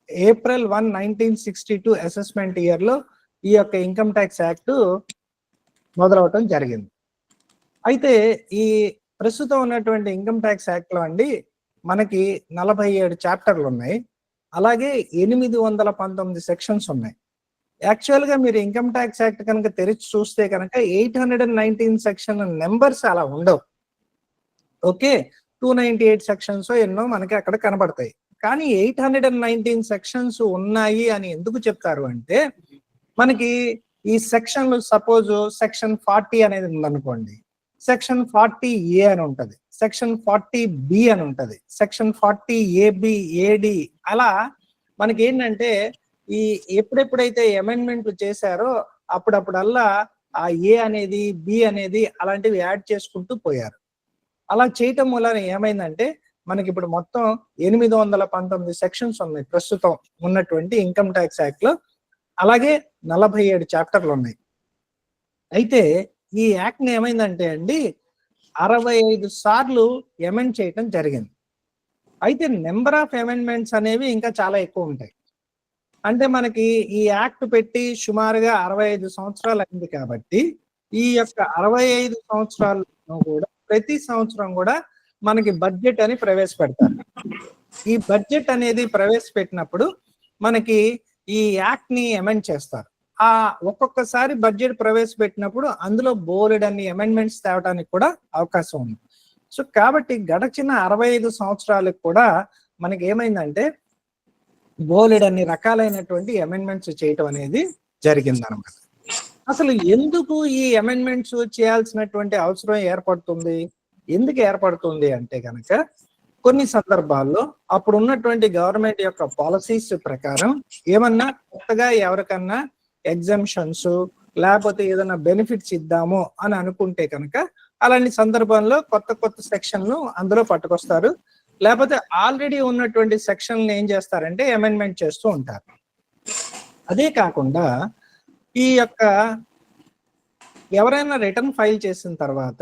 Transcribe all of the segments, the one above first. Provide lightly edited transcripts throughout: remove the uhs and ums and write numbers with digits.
April 1, 1962 assessment year లో ఈ యొక్క ఇన్కమ్ ట్యాక్స్ యాక్ట్ మొదలవటం జరిగింది. అయితే ఈ ప్రస్తుతం ఉన్నటువంటి ఇన్కమ్ ట్యాక్స్ యాక్ట్ లో అండి మనకి 47 చాప్టర్లు ఉన్నాయి, అలాగే 819 సెక్షన్స్ ఉన్నాయి. యాక్చువల్ గా మీరు ఇన్కమ్ ట్యాక్స్ యాక్ట్ కనుక తెరిచి చూస్తే కనుక 819 సెక్షన్ నెంబర్స్ అలా ఉండవు. ఓకే, 298 సెక్షన్స్ ఎన్నో మనకి అక్కడ కనబడతాయి. కానీ 819 సెక్షన్స్ ఉన్నాయి అని ఎందుకు చెప్తారు అంటే, మనకి ఈ సెక్షన్లు సపోజ్ సెక్షన్ 40 అనేది ఉందనుకోండి, సెక్షన్ 40A అని ఉంటది, సెక్షన్ 40B అని ఉంటది, సెక్షన్ 40AB AD, అలా మనకి ఏంటంటే ఈ ఎప్పుడెప్పుడైతే అమెండ్మెంట్లు చేశారో అప్పుడప్పుడల్లా ఆ ఏ అనేది బి అనేది అలాంటివి యాడ్ చేసుకుంటూ పోయారు. అలా చేయటం వలన ఏమైందంటే మనకి ఇప్పుడు మొత్తం 819 సెక్షన్స్ ఉన్నాయి ప్రస్తుతం ఉన్నటువంటి ఇన్కమ్ ట్యాక్స్ యాక్ట్ లో, అలాగే 47 చాప్టర్లు ఉన్నాయి. అయితే ఈ యాక్ట్ ని ఏమైందంటే అండి 65 సార్లు అమెండ్ చేయటం జరిగింది. అయితే నెంబర్ ఆఫ్ అమెండ్మెంట్స్ అనేవి ఇంకా చాలా ఎక్కువ ఉంటాయి. అంటే మనకి ఈ యాక్ట్ పెట్టి సుమారుగా 65 సంవత్సరాలు అయింది కాబట్టి ఈ యొక్క 65 సంవత్సరాల్లో కూడా ప్రతి సంవత్సరం కూడా మనకి బడ్జెట్ అని ప్రవేశపెడతారు. ఈ బడ్జెట్ అనేది ప్రవేశపెట్టినప్పుడు మనకి ఈ యాక్ట్ ని అమెండ్ చేస్తారు. ఆ ఒక్కొక్కసారి బడ్జెట్ ప్రవేశపెట్టినప్పుడు అందులో బోలెడన్ని అమెండ్మెంట్స్ తేవడానికి కూడా అవకాశం ఉంది. సో కాబట్టి గడచిన 65 సంవత్సరాలకు కూడా మనకి ఏమైందంటే బోలెడన్ని రకాలైనటువంటి అమెండ్మెంట్స్ చేయటం అనేది జరిగింది అనమాట. అసలు ఎందుకు ఈ అమెండ్మెంట్స్ చేయాల్సినటువంటి అవసరం ఏర్పడుతుంది, ఎందుకు ఏర్పడుతుంది అంటే కనుక కొన్ని సందర్భాల్లో అప్పుడు ఉన్నటువంటి గవర్నమెంట్ యొక్క పాలసీస్ ప్రకారం ఏమన్నా కొత్తగా ఎవరికన్నా ఎగ్జామ్షన్స్ లేకపోతే ఏదైనా బెనిఫిట్స్ ఇద్దాము అని అనుకుంటే కనుక అలాంటి సందర్భంలో కొత్త కొత్త సెక్షన్లు అందులో పట్టుకొస్తారు, లేకపోతే ఆల్రెడీ ఉన్నటువంటి సెక్షన్లు ఏం చేస్తారంటే అమెండ్మెంట్ చేస్తూ ఉంటారు. అదే కాకుండా ఈ యొక్క ఎవరైనా రిటర్న్ ఫైల్ చేసిన తర్వాత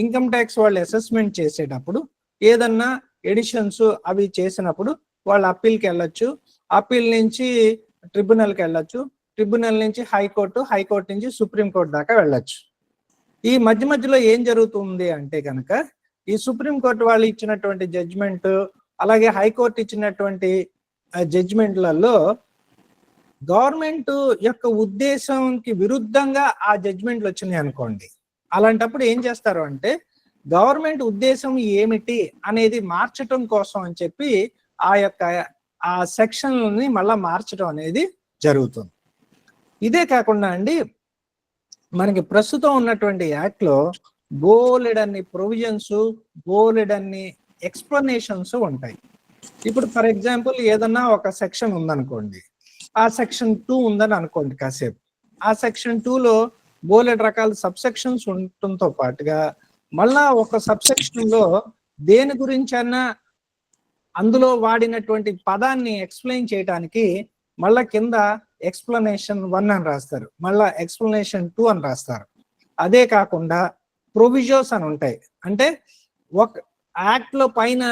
ఇన్కమ్ ట్యాక్స్ వాళ్ళు అసెస్మెంట్ చేసేటప్పుడు ఏదన్నా ఎడిషన్స్ అవి చేసినప్పుడు వాళ్ళు అప్పీల్కి వెళ్ళొచ్చు, అప్పీల్ నుంచి ట్రిబ్యునల్కి వెళ్ళొచ్చు, ట్రిబ్యునల్ నుంచి హైకోర్టు, హైకోర్టు నుంచి సుప్రీంకోర్టు దాకా వెళ్ళొచ్చు. ఈ మధ్య మధ్యలో ఏం జరుగుతుంది అంటే కనుక ఈ సుప్రీంకోర్టు వాళ్ళు ఇచ్చినటువంటి జడ్జిమెంట్ అలాగే హైకోర్టు ఇచ్చినటువంటి జడ్జిమెంట్లలో గవర్నమెంట్ యొక్క ఉద్దేశంకి విరుద్ధంగా ఆ జడ్జిమెంట్లు వచ్చినాయి అనుకోండి, అలాంటప్పుడు ఏం చేస్తారు అంటే గవర్నమెంట్ ఉద్దేశం ఏమిటి అనేది మార్చటం కోసం అని చెప్పి ఆ యొక్క ఆ సెక్షన్లని మళ్ళా మార్చడం అనేది జరుగుతుంది. ఇదే కాకుండా అండి మనకి ప్రస్తుతం ఉన్నటువంటి యాక్ట్ లో బోలెడన్ని ప్రొవిజన్స్ బోలెడన్ని ఎక్స్ప్లెనేషన్స్ ఉంటాయి. ఇప్పుడు ఫర్ ఎగ్జాంపుల్ ఏదన్నా ఒక సెక్షన్ ఉందనుకోండి, ఆ సెక్షన్ 2 ఉందని అనుకోండి కాసేపు, ఆ సెక్షన్ 2లో బోలెడు రకాల సబ్ సెక్షన్స్ ఉండటంతో పాటుగా మళ్ళా ఒక సబ్ సెక్షన్ లో దేని గురించి అన్నా అందులో వాడినటువంటి పదాన్ని ఎక్స్ప్లెయిన్ చేయడానికి మళ్ళా కింద ఎక్స్ప్లెనేషన్ 1 అని రాస్తారు, మళ్ళా ఎక్స్ప్లెనేషన్ 2 అని రాస్తారు. అదే కాకుండా ప్రొవిజన్స్ అని ఉంటాయి, అంటే ఒక యాక్ట్ లో పైన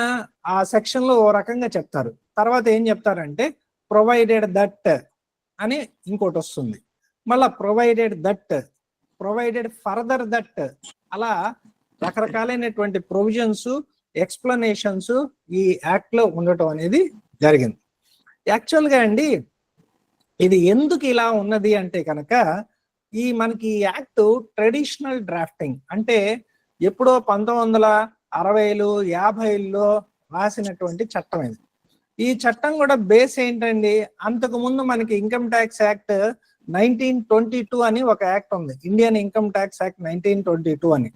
ఆ సెక్షన్ లో ఓ రకంగా చెప్తారు, తర్వాత ఏం చెప్తారంటే ప్రొవైడెడ్ దట్ అని ఇంకోటి వస్తుంది, మళ్ళా provided that, provided further that, అలా రకరకాలైనటువంటి ప్రొవిజన్స్ ఎక్స్ప్లెనేషన్స్ ఈ యాక్ట్ లో ఉండటం అనేది జరిగింది. యాక్చువల్గా అండి ఇది ఎందుకు ఇలా ఉన్నది అంటే కనుక ఈ మనకి యాక్ట్ ట్రెడిషనల్ డ్రాఫ్టింగ్, అంటే ఎప్పుడో 1960లు 50ల్లో రాసినటువంటి చట్టం ఇది. ఈ చట్టం కూడా బేస్ ఏంటండి, అంతకు ముందు మనకి ఇన్కమ్ ట్యాక్స్ యాక్ట్ 1922 అని ఒక యాక్ట్ ఉంది, ఇండియన్ ఇన్కమ్ ట్యాక్స్ యాక్ట్ 1922 అని.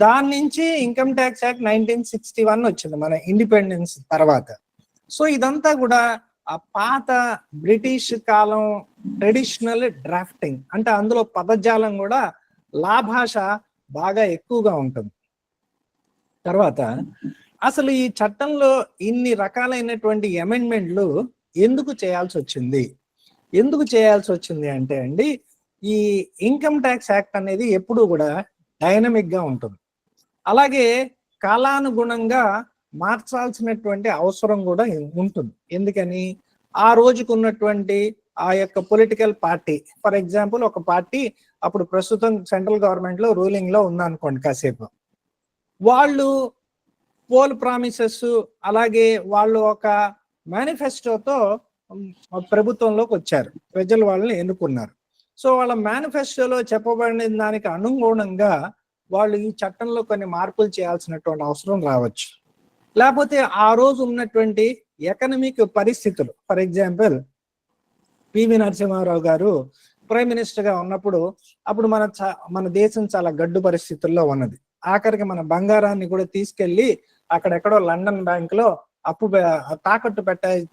దాని నుంచి ఇన్కమ్ ట్యాక్స్ యాక్ట్ 1961 వచ్చింది మన ఇండిపెండెన్స్ తర్వాత. సో ఇదంతా కూడా ఆ పాత బ్రిటిష్ కాలం ట్రెడిషనల్ డ్రాఫ్టింగ్, అంటే అందులో పదజాలం కూడా లాభాష బాగా ఎక్కువగా ఉంటుంది. తర్వాత అసలు ఈ చట్టంలో ఇన్ని రకాలైనటువంటి అమెండ్మెంట్లు ఎందుకు చేయాల్సి వచ్చింది, ఎందుకు చేయాల్సి వచ్చింది అంటే అండి ఈ ఇన్కమ్ ట్యాక్స్ యాక్ట్ అనేది ఎప్పుడూ కూడా డైనమిక్ గా ఉంటుంది, అలాగే కాలానుగుణంగా మార్చాల్సినటువంటి అవసరం కూడా ఉంటుంది. ఎందుకని, ఆ రోజుకు ఉన్నటువంటి ఆ యొక్క పొలిటికల్ పార్టీ, ఫర్ ఎగ్జాంపుల్ ఒక పార్టీ అప్పుడు ప్రస్తుతం సెంట్రల్ గవర్నమెంట్ లో రూలింగ్ లో ఉందనుకోండి కాసేపు, వాళ్ళు పోల్ ప్రామిసెస్ అలాగే వాళ్ళు ఒక మేనిఫెస్టోతో ప్రభుత్వంలోకి వచ్చారు, ప్రజలు వాళ్ళని ఎన్నుకున్నారు. సో వాళ్ళ మేనిఫెస్టోలో చెప్పబడిన దానికి అనుగుణంగా వాళ్ళు ఈ చట్టంలో కొన్ని మార్పులు చేయాల్సినటువంటి అవసరం రావచ్చు. లేకపోతే ఆ రోజు ఉన్నటువంటి ఎకనమిక్ పరిస్థితులు, ఫర్ ఎగ్జాంపుల్ పివి నరసింహారావు గారు ప్రైమ్ మినిస్టర్ గా ఉన్నప్పుడు అప్పుడు మన దేశం చాలా గడ్డు పరిస్థితుల్లో ఉన్నది. ఆఖరికి మన బంగారాన్ని కూడా తీసుకెళ్లి అక్కడెక్కడో లండన్ బ్యాంక్ లో అప్పు తాకట్టు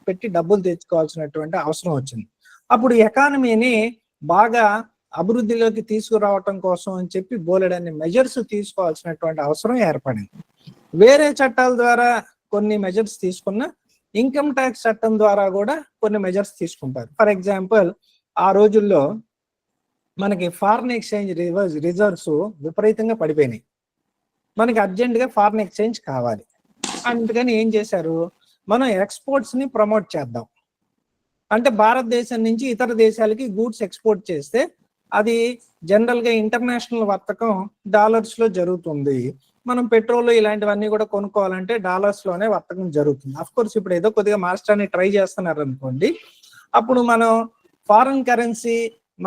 పెట్టి డబ్బులు తెచ్చుకోవాల్సినటువంటి అవసరం వచ్చింది. అప్పుడు ఎకానమీని బాగా అభివృద్ధిలోకి తీసుకురావటం కోసం అని చెప్పి బోలెడన్ని మెజర్స్ తీసుకోవాల్సినటువంటి అవసరం ఏర్పడింది. వేరే చట్టాల ద్వారా కొన్ని మెజర్స్ తీసుకున్న, ఇన్కమ్ ట్యాక్స్ చట్టం ద్వారా కూడా కొన్ని మెజర్స్ తీసుకుంటారు. ఫర్ ఎగ్జాంపుల్ ఆ రోజుల్లో మనకి ఫారిన్ ఎక్స్చేంజ్ రిజర్వ్స్ విపరీతంగా పడిపోయినాయి. మనకి అర్జెంటుగా ఫారిన్ ఎక్స్చేంజ్ కావాలి, అందుకని ఏం చేశారు, మనం ఎక్స్పోర్ట్స్ ని ప్రమోట్ చేద్దాం. అంటే భారతదేశం నుంచి ఇతర దేశాలకి గూడ్స్ ఎక్స్పోర్ట్ చేస్తే అది జనరల్ గా ఇంటర్నేషనల్ వర్తకం డాలర్స్ లో జరుగుతుంది. మనం పెట్రోల్ ఇలాంటివన్నీ కూడా కొనుక్కోవాలంటే డాలర్స్ లోనే వర్తకం జరుగుతుంది. అఫ్ కోర్స్ ఇప్పుడు ఏదో కొద్దిగా మార్చడానికి ట్రై చేస్తున్నారు అనుకోండి, అప్పుడు మనం ఫారిన్ కరెన్సీ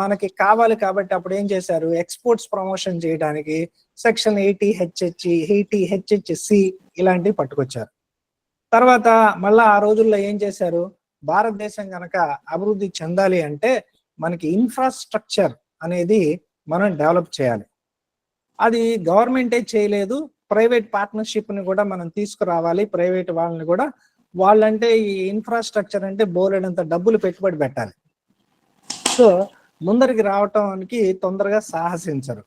మనకి కావాలి కాబట్టి అప్పుడు ఏం చేశారు, ఎక్స్పోర్ట్స్ ప్రమోషన్ చేయడానికి సెక్షన్ 80HC ఇలాంటివి పట్టుకొచ్చారు. తర్వాత మళ్ళా ఆ రోజుల్లో ఏం చేశారు, భారతదేశం కనుక అభివృద్ధి చెందాలి అంటే మనకి ఇన్ఫ్రాస్ట్రక్చర్ అనేది మనం డెవలప్ చేయాలి. అది గవర్నమెంటే చేయలేదు, ప్రైవేట్ పార్ట్నర్షిప్ ని కూడా మనం తీసుకురావాలి. ప్రైవేట్ వాళ్ళని కూడా, వాళ్ళంటే ఈ ఇన్ఫ్రాస్ట్రక్చర్ అంటే బోలెడంత డబ్బులు పెట్టుబడి పెట్టాలి. సో ముందరికి రావటానికి తొందరగా సాహసించరు.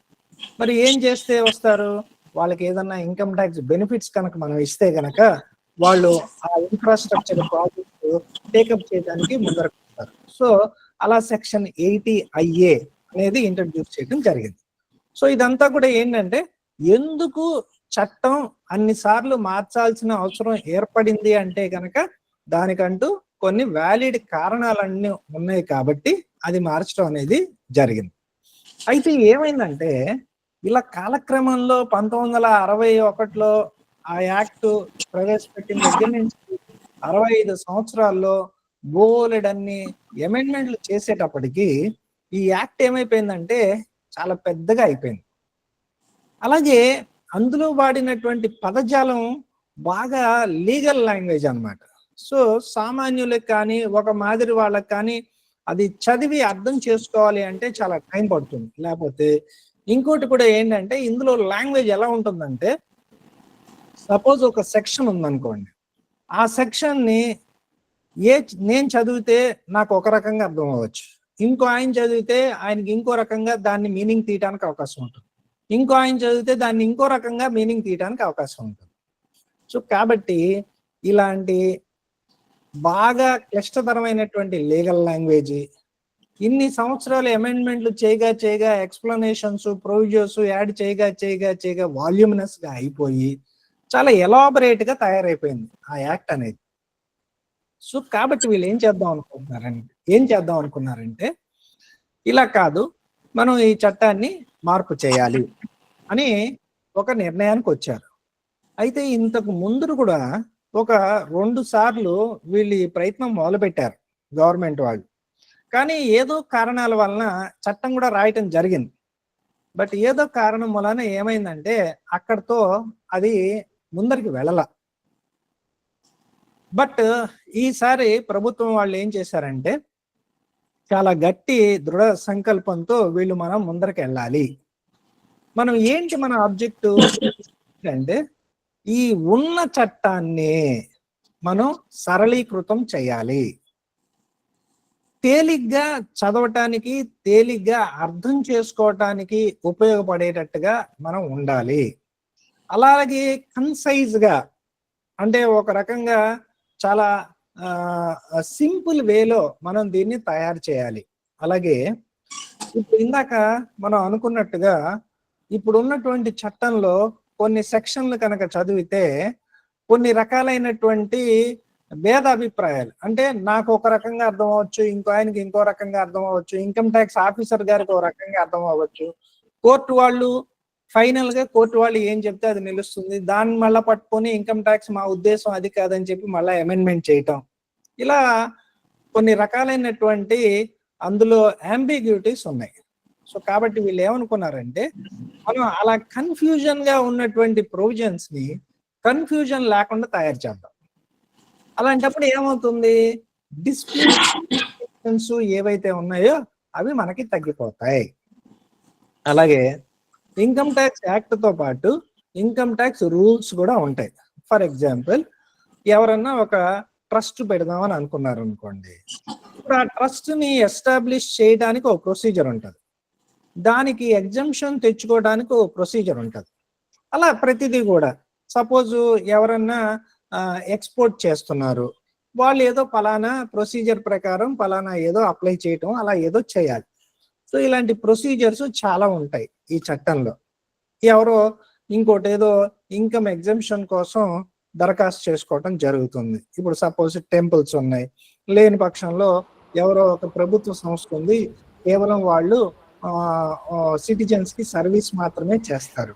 మరి ఏం చేస్తే వస్తారు, వాళ్ళకి ఏదన్నా ఇన్కమ్ ట్యాక్స్ బెనిఫిట్స్ కనుక మనం ఇస్తే కనుక వాళ్ళు ఆ ఇన్ఫ్రాస్ట్రక్చర్ ప్రాజెక్ట్ టేకప్ చేయడానికి ముందరకు వస్తారు. సో అలా సెక్షన్ 80IA అనేది ఇంట్రడ్యూస్ చేయడం జరిగింది. సో ఇదంతా కూడా ఏంటంటే, ఎందుకు చట్టం అన్నిసార్లు మార్చాల్సిన అవసరం ఏర్పడింది అంటే కనుక దానికంటూ కొన్ని వ్యాలిడ్ కారణాలన్నీ ఉన్నాయి కాబట్టి అది మార్చడం అనేది జరిగింది. అయితే ఏమైందంటే, ఇలా కాలక్రమంలో 1961లో ఆ యాక్ట్ ప్రవేశపెట్టిన దగ్గర నుంచి 65 సంవత్సరాల్లో బోలెడన్ని అమెండ్మెంట్లు చేసేటప్పటికి ఈ యాక్ట్ ఏమైపోయిందంటే చాలా పెద్దగా అయిపోయింది. అలాగే అందులో వాడినటువంటి పదజాలం బాగా లీగల్ లాంగ్వేజ్ అన్నమాట. సో సామాన్యులకు కానీ ఒక మాదిరి వాళ్ళకి కానీ అది చదివి అర్థం చేసుకోవాలి అంటే చాలా టైం పడుతుంది. లేకపోతే ఇంకోటి కూడా ఏంటంటే, ఇందులో లాంగ్వేజ్ ఎలా ఉంటుందంటే, సపోజ్ ఒక సెక్షన్ ఉందనుకోండి, ఆ సెక్షన్ ని నేను చదివితే నాకు ఒక రకంగా అర్థం అవ్వచ్చు, ఇంకో ఆయన చదివితే ఆయనకి ఇంకో రకంగా దాన్ని మీనింగ్ తీయడానికి అవకాశం ఉంటుంది, ఇంకో ఆయన చదివితే దాన్ని ఇంకో రకంగా మీనింగ్ తీయడానికి అవకాశం ఉంటుంది. సో కాబట్టి ఇలాంటి బాగా క్లిష్టతరమైనటువంటి లీగల్ లాంగ్వేజ్ ఇన్ని సంవత్సరాలు అమెండ్మెంట్లు చేయగా ఎక్స్ప్లెనేషన్స్ ప్రొవిజర్స్ యాడ్ చేయగా వాల్యూమినస్ గా అయిపోయి చాలా ఎలాబరేట్ గా తయారైపోయింది ఆ యాక్ట్ అనేది. సో కాబట్టి వీళ్ళు ఏం చేద్దాం అనుకున్నారంటే ఇలా కాదు, మనం ఈ చట్టాన్ని మార్పు చేయాలి అని ఒక నిర్ణయానికి వచ్చారు. అయితే ఇంతకు ముందు కూడా ఒక 2 సార్లు వీళ్ళు ఈ ప్రయత్నం మొదలుపెట్టారు గవర్నమెంట్ వాళ్ళు. కానీ ఏదో కారణాల వలన చట్టం కూడా రాయటం జరిగింది. బట్ ఏదో కారణం వలన ఏమైందంటే అక్కడితో అది ముందరికి వెళ్ళాల. బట్ ఈసారి ప్రభుత్వం వాళ్ళు ఏం చేశారంటే చాలా గట్టి దృఢ సంకల్పంతో వీళ్ళు మనం ముందరికి వెళ్ళాలి. మనం ఏంటి మన ఆబ్జెక్టివ్ అంటే, ఈ ఉన్న చట్టాన్ని మనం సరళీకృతం చేయాలి, తేలిగ్గా చదవటానికి తేలిగ్గా అర్థం చేసుకోవటానికి ఉపయోగపడేటట్టుగా మనం ఉండాలి. అలాగే కన్సైజ్ గా అంటే ఒక రకంగా చాలా సింపుల్ వేలో మనం దీన్ని తయారు చేయాలి. అలాగే ఇప్పుడు ఇందాక మనం అనుకున్నట్టుగా ఇప్పుడు ఉన్నటువంటి చట్టంలో కొన్ని సెక్షన్లు కనుక చదివితే కొన్ని రకాలైనటువంటి భేదాభిప్రాయాలు అంటే నాకు ఒక రకంగా అర్థం అవ్వచ్చు, ఇంకో ఆయనకి ఇంకో రకంగా అర్థం అవ్వచ్చు, ఇన్కమ్ ట్యాక్స్ ఆఫీసర్ గారికి ఒక రకంగా అర్థం అవ్వచ్చు, కోర్టు వాళ్ళు ఫైనల్ గా కోర్టు వాళ్ళు ఏం చెప్తే అది నిలుస్తుంది, దాన్ని మళ్ళీ పట్టుకొని ఇన్కమ్ ట్యాక్స్ మా ఉద్దేశం అది కాదని చెప్పి మళ్ళీ అమెండ్మెంట్ చేయటం, ఇలా కొన్ని రకాలైనటువంటి అందులో అంబిగ్యూటీస్ ఉన్నాయి. సో కాబట్టి వీళ్ళు ఏమనుకున్నారంటే మనం అలా కన్ఫ్యూజన్ గా ఉన్నటువంటి ప్రొవిజన్స్ ని కన్ఫ్యూజన్ లేకుండా తయారు చేద్దాం. అలాంటప్పుడు ఏమవుతుంది, డిస్ప్యూట్స్ ఏవైతే ఉన్నాయో అవి మనకి తగ్గిపోతాయి. అలాగే ఇన్కమ్ ట్యాక్స్ యాక్ట్ తో పాటు ఇన్కమ్ ట్యాక్స్ రూల్స్ కూడా ఉంటాయి. ఫర్ ఎగ్జాంపుల్ ఎవరన్నా ఒక ట్రస్ట్ పెడదామని అనుకున్నారు అనుకోండి, ఇప్పుడు ఆ ట్రస్ట్ ని ఎస్టాబ్లిష్ చేయడానికి ఒక ప్రొసీజర్ ఉంటుంది, దానికి ఎగ్జంప్షన్ తెచ్చుకోవడానికి ఒక ప్రొసీజర్ ఉంటుంది. అలా ప్రతిదీ కూడా సపోజ్ ఎవరన్నా ఎక్స్పోర్ట్ చేస్తున్నారు, వాళ్ళు ఏదో పలానా ప్రొసీజర్ ప్రకారం పలానా ఏదో అప్లై చేయటం అలా ఏదో చేయాలి. సో ఇలాంటి ప్రొసీజర్స్ చాలా ఉంటాయి ఈ చట్టంలో. ఎవరో ఇంకోటి ఏదో ఇన్కమ్ ఎగ్జంప్షన్ కోసం దరఖాస్తు చేసుకోవటం జరుగుతుంది. ఇప్పుడు సపోజ్ టెంపుల్స్ ఉన్నాయి, లేని పక్షంలో ఎవరో ఒక ప్రభుత్వ సంస్థ ఉంది, కేవలం వాళ్ళు సిటిజన్స్ కి సర్వీస్ మాత్రమే చేస్తారు,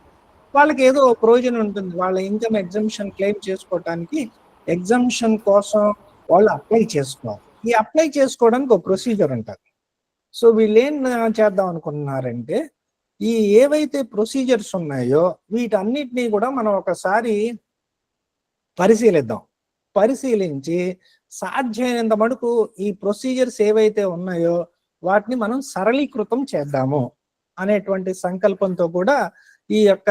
వాళ్ళకి ఏదో ప్రయోజనం ఉంటుంది, వాళ్ళ ఇన్కమ్ ఎగ్జంప్షన్ క్లెయిమ్ చేసుకోవటానికి ఎగ్జంప్షన్ కోసం వాళ్ళు అప్లై చేసుకోవాలి. ఈ అప్లై చేసుకోవడానికి ఒక ప్రొసీజర్ ఉంటుంది. సో వీళ్ళు ఏం చేద్దాం అనుకుంటున్నారంటే ఈ ఏవైతే ప్రొసీజర్స్ ఉన్నాయో వీటన్నిటినీ కూడా మనం ఒకసారి పరిశీలిద్దాం. పరిశీలించి సాధ్యమైనంత మటుకు ఈ ప్రొసీజర్స్ ఏవైతే ఉన్నాయో వాటిని మనం సరళీకృతం చేద్దాము అనేటువంటి సంకల్పంతో కూడా ఈ యొక్క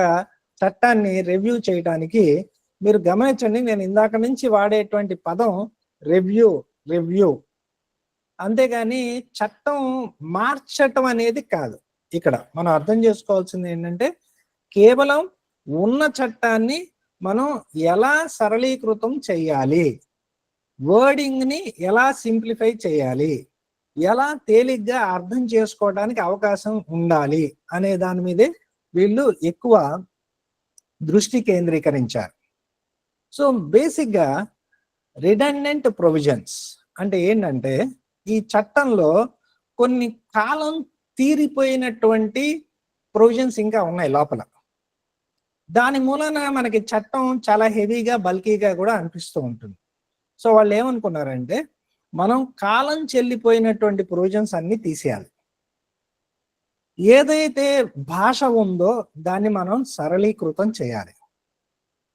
చట్టాన్ని రివ్యూ చేయడానికి, మీరు గమనించండి నేను ఇందాక నుంచి వాడేటువంటి పదం రివ్యూ, అంతేగాని చట్టం మార్చటం అనేది కాదు. ఇక్కడ మనం అర్థం చేసుకోవాల్సింది ఏంటంటే కేవలం ఉన్న చట్టాన్ని మనం ఎలా సరళీకృతం చేయాలి, వర్డింగ్ ని ఎలా సింప్లిఫై చేయాలి, ఎలా తేలిగ్గా అర్థం చేసుకోవడానికి అవకాశం ఉండాలి అనే దాని మీదే వీళ్ళు ఎక్కువ దృష్టి కేంద్రీకరించారు. సో బేసిక్గా రిడెండెంట్ ప్రొవిజన్స్ అంటే ఏంటంటే ఈ చట్టంలో కొన్ని కాలం తీరిపోయినటువంటి ప్రొవిజన్స్ ఇంకా ఉన్నాయి లోపల. దాని మూలన మనకి చట్టం చాలా హెవీగా బల్కీగా కూడా అనిపిస్తూ ఉంటుంది. సో వాళ్ళు ఏమనుకున్నారంటే మనం కాలం చెల్లిపోయినటువంటి ప్రొవిజన్స్ అన్ని తీసేయాలి, ఏదైతే భాష ఉందో దాన్ని మనం సరళీకృతం చేయాలి,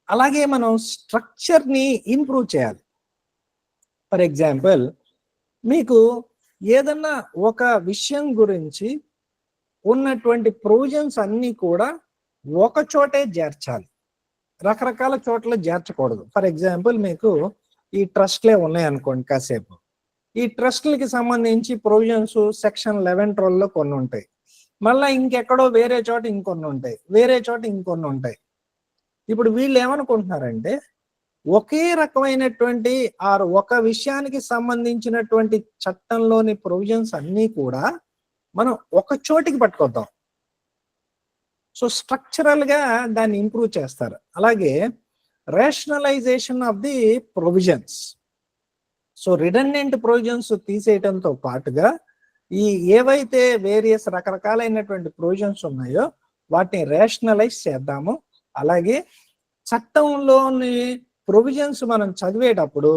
అలాగే మనం స్ట్రక్చర్ని ఇంప్రూవ్ చేయాలి. ఫర్ ఎగ్జాంపుల్ మీకు ఏదన్నా ఒక విషయం గురించి ఉన్నటువంటి ప్రొవిజన్స్ అన్నీ కూడా ఒక చోటే చేర్చాలి, రకరకాల చోట్ల చేర్చకూడదు. ఫర్ ఎగ్జాంపుల్ మీకు ఈ ట్రస్ట్లే ఉన్నాయి అనుకోండి కాసేపు, ఈ ట్రస్ట్లకి సంబంధించి ప్రొవిజన్స్ సెక్షన్ 11 కొన్ని ఉంటాయి, మళ్ళీ ఇంకెక్కడో వేరే చోట ఇంకొన్ని ఉంటాయి, వేరే చోట ఇంకొన్ని ఉంటాయి. ఇప్పుడు వీళ్ళు ఏమనుకుంటున్నారంటే ఒకే రకమైనటువంటి ఒక విషయానికి సంబంధించినటువంటి చట్టంలోని ప్రొవిజన్స్ అన్నీ కూడా మనం ఒక చోటికి పట్టుకొద్దాం. సో స్ట్రక్చరల్ గా దాన్ని ఇంప్రూవ్ చేస్తారు. అలాగే rationalisation of the provisions. So redundant provisions తీసేయడంతో పాటుగా ఈ ఏవైతే వేరియస్ రకరకాలైనటువంటి ప్రొవిజన్స్ ఉన్నాయో వాటిని రేషనలైజ్ చేద్దాము. అలాగే చట్టంలోని ప్రొవిజన్స్ మనం చదివేటప్పుడు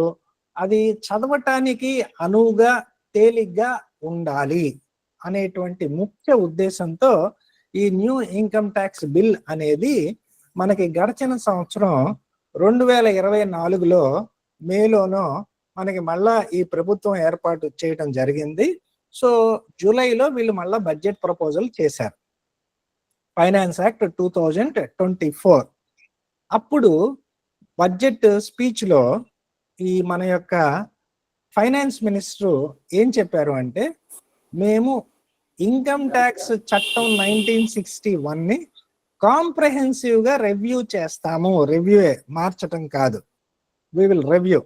అది చదవటానికి అనువుగా తేలిగ్గా ఉండాలి అనేటువంటి ముఖ్య ఉద్దేశంతో ఈ న్యూ ఇన్కమ్ ట్యాక్స్ బిల్ అనేది మనకి గడిచిన సంవత్సరం 2024లో మేలోనో మనకి మళ్ళా ఈ ప్రభుత్వం ఏర్పాటు చేయడం జరిగింది. సో జూలైలో వీళ్ళు మళ్ళా బడ్జెట్ ప్రపోజల్ చేశారు, ఫైనాన్స్ యాక్ట్ 2024. అప్పుడు బడ్జెట్ స్పీచ్ లో ఈ మన యొక్క ఫైనాన్స్ మినిస్టర్ ఏం చెప్పారు అంటే మేము ఇన్కమ్ ట్యాక్స్ చట్టం 1961ని కాంప్రహెన్సివ్ గా రివ్యూ చేస్తాము, రివ్యూయే మార్చటం కాదు, వి విల్ రివ్యూ.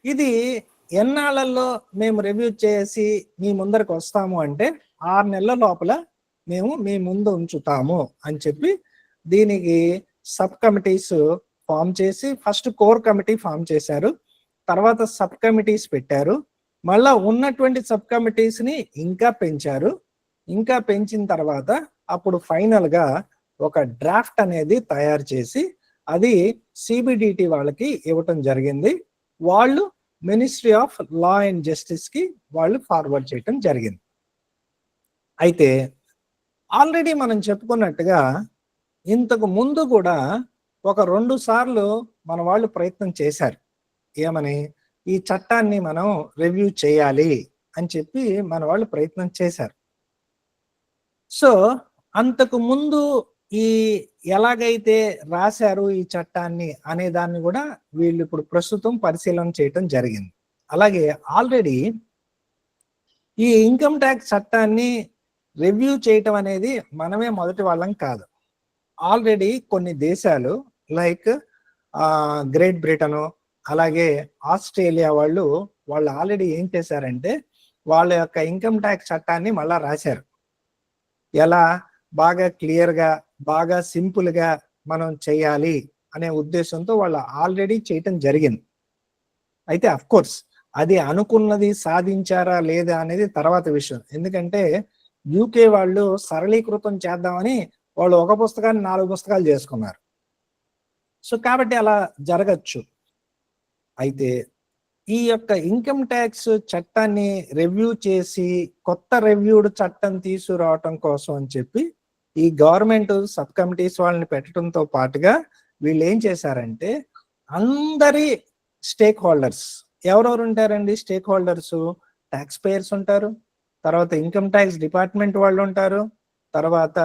ఇది ఎన్నాళ్ళల్లో మేము రివ్యూ చేసి మీ ముందరకు వస్తాము అంటే 6 నెలల లోపల మేము మీ ముందు ఉంచుతాము అని చెప్పి దీనికి సబ్ కమిటీస్ ఫామ్ చేసి ఫస్ట్ కోర్ కమిటీ ఫామ్ చేశారు. తర్వాత సబ్ కమిటీస్ పెట్టారు, మళ్ళా ఉన్నటువంటి సబ్ కమిటీస్ ని ఇంకా పెంచారు. ఇంకా పెంచిన తర్వాత అప్పుడు ఫైనల్ గా ఒక డ్రాఫ్ట్ అనేది తయారు చేసి అది సిబిడిటి వాళ్ళకి ఇవ్వటం జరిగింది. వాళ్ళు ministry of law and justice కి వాళ్ళు ఫార్వర్డ్ చేయటం జరిగింది. అయితే ఆల్రెడీ మనం చెప్పుకున్నట్టుగా ఇంతకు ముందు కూడా ఒక 2 సార్లు మన వాళ్ళు ప్రయత్నం చేశారు. ఏమని, ఈ చట్టాన్ని మనం రివ్యూ చేయాలి అని చెప్పి మన వాళ్ళు ప్రయత్నం చేశారు. సో అంతకు ముందు ఈ ఎలాగైతే రాశారు ఈ చట్టాన్ని అనే దాన్ని కూడా వీళ్ళు ఇప్పుడు ప్రస్తుతం పరిశీలన చేయటం జరిగింది. అలాగే ఆల్రెడీ ఈ ఇన్కమ్ ట్యాక్స్ చట్టాన్ని రివ్యూ చేయటం అనేది మనమే మొదటి వాళ్ళం కాదు. ఆల్రెడీ కొన్ని దేశాలు లైక్ గ్రేట్ బ్రిటన్, అలాగే ఆస్ట్రేలియా వాళ్ళు ఆల్రెడీ ఏం చేశారంటే వాళ్ళ యొక్క ఇన్కమ్ ట్యాక్స్ చట్టాన్ని మళ్ళా రాశారు. ఎలా బాగా క్లియర్గా, బాగా సింపుల్గా మనం చేయాలి అనే ఉద్దేశంతో వాళ్ళు ఆల్రెడీ చేయటం జరిగింది. అయితే అఫ్ కోర్స్ అది అనుకున్నది సాధించారా లేదా అనేది తర్వాత విషయం. ఎందుకంటే యూకే వాళ్ళు సరళీకృతం చేద్దామని వాళ్ళు ఒక పుస్తకాన్ని 4 పుస్తకాలు చేసుకున్నారు. సో కాబట్టి అలా జరగచ్చు. అయితే ఈ యొక్క ఇన్కమ్ ట్యాక్స్ చట్టాన్ని రివ్యూ చేసి కొత్త రివ్యూడ్ చట్టం తీసుకురావటం కోసం అని చెప్పి ఈ గవర్నమెంట్ సబ్ కమిటీస్ వాళ్ళని పెట్టడంతో పాటుగా వీళ్ళు ఏం చేశారంటే అందరి స్టేక్ హోల్డర్స్, ఎవరెవరు ఉంటారండి స్టేక్ హోల్డర్స్? ట్యాక్స్ పేయర్స్ ఉంటారు, తర్వాత ఇన్కమ్ ట్యాక్స్ డిపార్ట్మెంట్ వాళ్ళు ఉంటారు, తర్వాత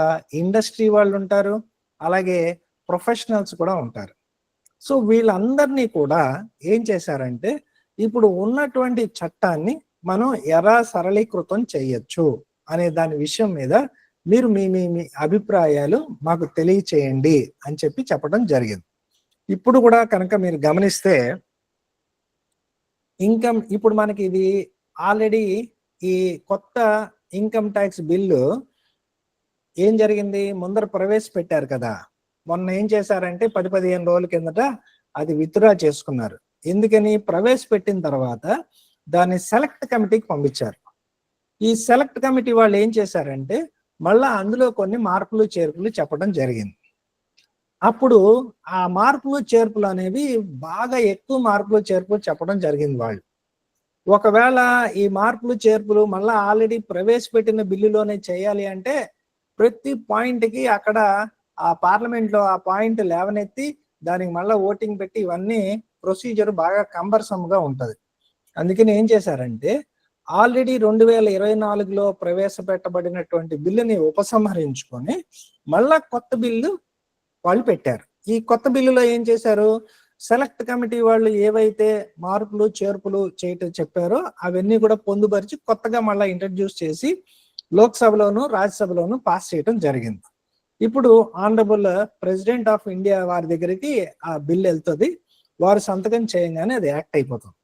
ఇండస్ట్రీ వాళ్ళు ఉంటారు, అలాగే ప్రొఫెషనల్స్ కూడా ఉంటారు. సో వీళ్ళందరినీ కూడా ఏం చేశారంటే ఇప్పుడు ఉన్నటువంటి చట్టాన్ని మనం ఎలా సరళీకృతం చేయొచ్చు అనే దాని విషయం మీద మీరు మీ మీ అభిప్రాయాలు మాకు తెలియచేయండి అని చెప్పి చెప్పడం జరిగింది. ఇప్పుడు కూడా కనుక మీరు గమనిస్తే ఇప్పుడు మనకి ఇది ఆల్రెడీ ఈ కొత్త ఇన్కమ్ ట్యాక్స్ బిల్లు ఏం జరిగింది, ముందర ప్రవేశపెట్టారు కదా. మొన్న ఏం చేశారంటే 10-15 రోజుల కిందట అది విత్డ్రా చేసుకున్నారు. ఎందుకని, ప్రవేశపెట్టిన తర్వాత దాన్ని సెలెక్ట్ కమిటీకి పంపించారు. ఈ సెలెక్ట్ కమిటీ వాళ్ళు ఏం చేశారంటే మళ్ళా అందులో కొన్ని మార్పులు చేర్పులు చెప్పడం జరిగింది. అప్పుడు ఆ మార్పులు చేర్పులు అనేవి బాగా ఎక్కువ మార్పులు చేర్పులు చెప్పడం జరిగింది వాళ్ళు. ఒకవేళ ఈ మార్పులు చేర్పులు మళ్ళా ఆల్రెడీ ప్రవేశపెట్టిన బిల్లులోనే చేయాలి అంటే ప్రతి పాయింట్కి అక్కడ ఆ పార్లమెంట్లో ఆ పాయింట్ లేవనెత్తి దానికి మళ్ళీ ఓటింగ్ పెట్టి ఇవన్నీ ప్రొసీజర్ బాగా కంబర్సమ్గా ఉంటుంది. అందుకని ఏం చేశారంటే ఆల్రెడీ 2024లో ప్రవేశపెట్టబడినటువంటి బిల్లుని ఉపసంహరించుకొని మళ్ళా కొత్త బిల్లు వాళ్ళు పెట్టారు. ఈ కొత్త బిల్లులో ఏం చేశారు, సెలెక్ట్ కమిటీ వాళ్ళు ఏవైతే మార్పులు చేర్పులు చేయటం చెప్పారో అవన్నీ కూడా పొందుపరిచి కొత్తగా మళ్ళీ ఇంట్రడ్యూస్ చేసి లోక్సభలోను రాజ్యసభలోను పాస్ చేయడం జరిగింది. ఇప్పుడు ఆనరబుల్ ప్రెసిడెంట్ ఆఫ్ ఇండియా వారి దగ్గరికి ఆ బిల్ వెళ్తుంది, వారు సంతకం చేయగానే అది యాక్ట్ అయిపోతుంది.